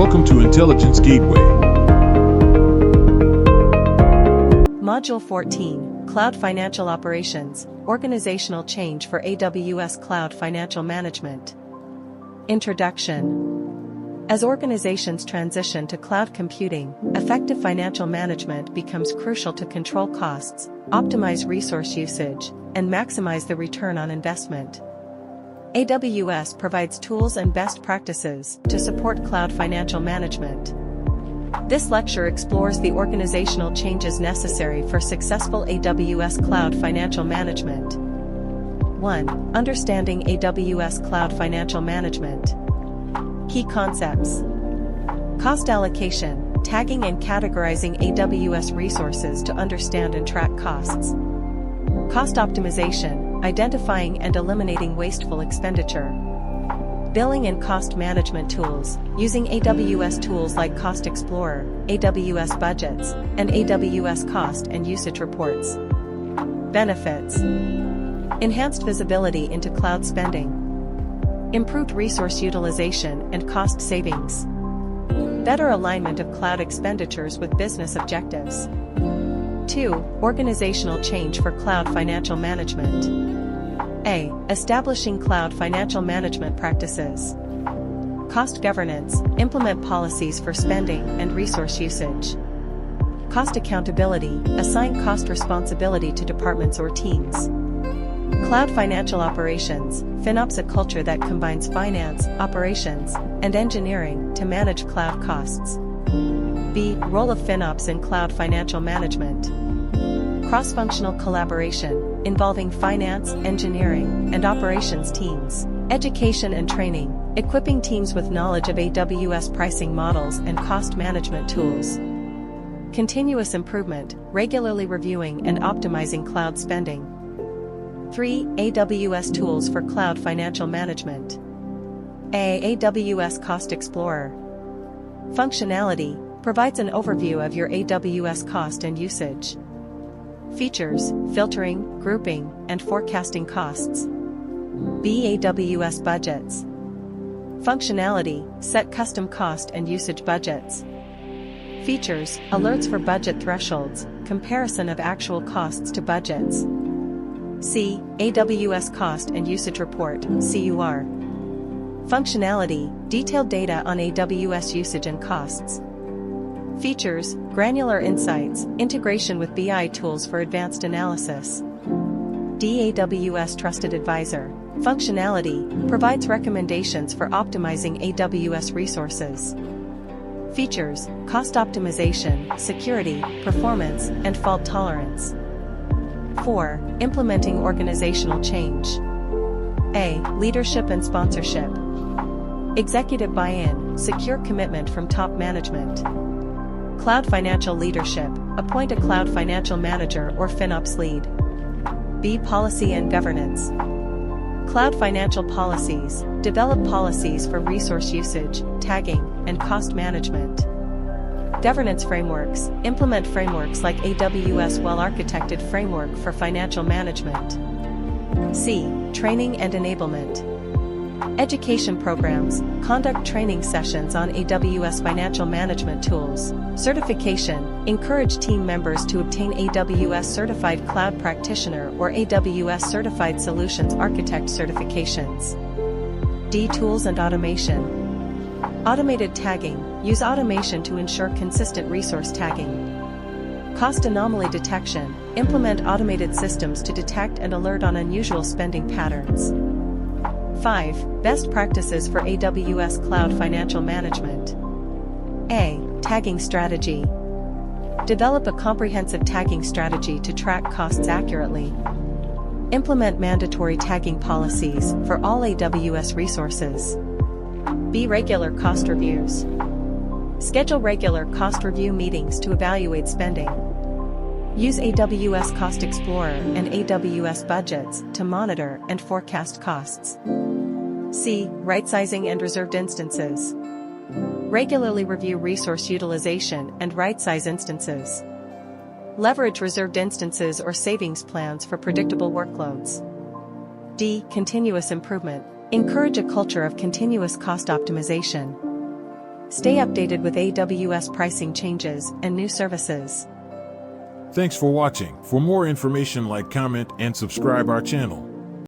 Welcome to Intelligence Gateway. Module 14, Cloud Financial Operations, Organizational Change for AWS Cloud Financial Management. Introduction. As organizations transition to cloud computing, effective financial management becomes crucial to control costs, optimize resource usage, and maximize the return on investment. AWS provides tools and best practices to support cloud financial management. This lecture explores the organizational changes necessary for successful AWS Cloud Financial Management. 1. Understanding AWS Cloud Financial Management. Key concepts. Cost allocation, tagging and categorizing AWS resources to understand and track costs. Cost optimization, identifying and eliminating wasteful expenditure. Billing and cost management tools, using AWS tools like Cost Explorer, AWS Budgets, and AWS Cost and Usage Reports. Benefits. Enhanced visibility into cloud spending. Improved resource utilization and cost savings. Better alignment of cloud expenditures with business objectives. 2. Organizational change for cloud financial management. A. Establishing cloud financial management practices. Cost governance, implement policies for spending and resource usage. Cost accountability, assign cost responsibility to departments or teams. Cloud financial operations, FinOps, a culture that combines finance, operations, and engineering to manage cloud costs. B. Role of FinOps in cloud financial management. Cross-functional collaboration, involving finance, engineering, and operations teams. Education and training, equipping teams with knowledge of AWS pricing models and cost management tools. Continuous improvement, regularly reviewing and optimizing cloud spending. 3. AWS tools for cloud financial management. A. AWS Cost Explorer. Functionality, provides an overview of your AWS cost and usage. Features, filtering, grouping, and forecasting costs. B. AWS Budgets. Functionality, set custom cost and usage budgets. Features, alerts for budget thresholds, comparison of actual costs to budgets. C. AWS Cost and Usage Report, CUR. Functionality, detailed data on AWS usage and costs. Features, granular insights, integration with BI tools for advanced analysis. D. AWS Trusted Advisor. Functionality, provides recommendations for optimizing AWS resources. Features, cost optimization, security, performance, and fault tolerance. 4. Implementing organizational change. A. Leadership and sponsorship. Executive buy-in, secure commitment from top management. Cloud financial leadership, appoint a cloud financial manager or FinOps lead. B. Policy and governance. Cloud financial policies, develop policies for resource usage, tagging, and cost management. Governance frameworks, implement frameworks like AWS well-architected framework for financial management. C. Training and enablement. Education programs, conduct training sessions on AWS financial management tools. Certification, encourage team members to obtain AWS Certified Cloud Practitioner or AWS Certified Solutions Architect certifications. D. Tools and automation. Automated tagging, use automation to ensure consistent resource tagging. Cost anomaly detection, implement automated systems to detect and alert on unusual spending patterns. 5. Best practices for AWS Cloud Financial Management. A. Tagging strategy. Develop a comprehensive tagging strategy to track costs accurately. Implement mandatory tagging policies for all AWS resources. B. Regular cost reviews. Schedule regular cost review meetings to evaluate spending. Use AWS Cost Explorer and AWS Budgets to monitor and forecast costs. C. Right-sizing and reserved instances. Regularly review resource utilization and right-size instances. Leverage reserved instances or savings plans for predictable workloads. D. Continuous improvement. Encourage a culture of continuous cost optimization. Stay updated with AWS pricing changes and new services. Thanks for watching. For more information, like, comment, and subscribe our channel.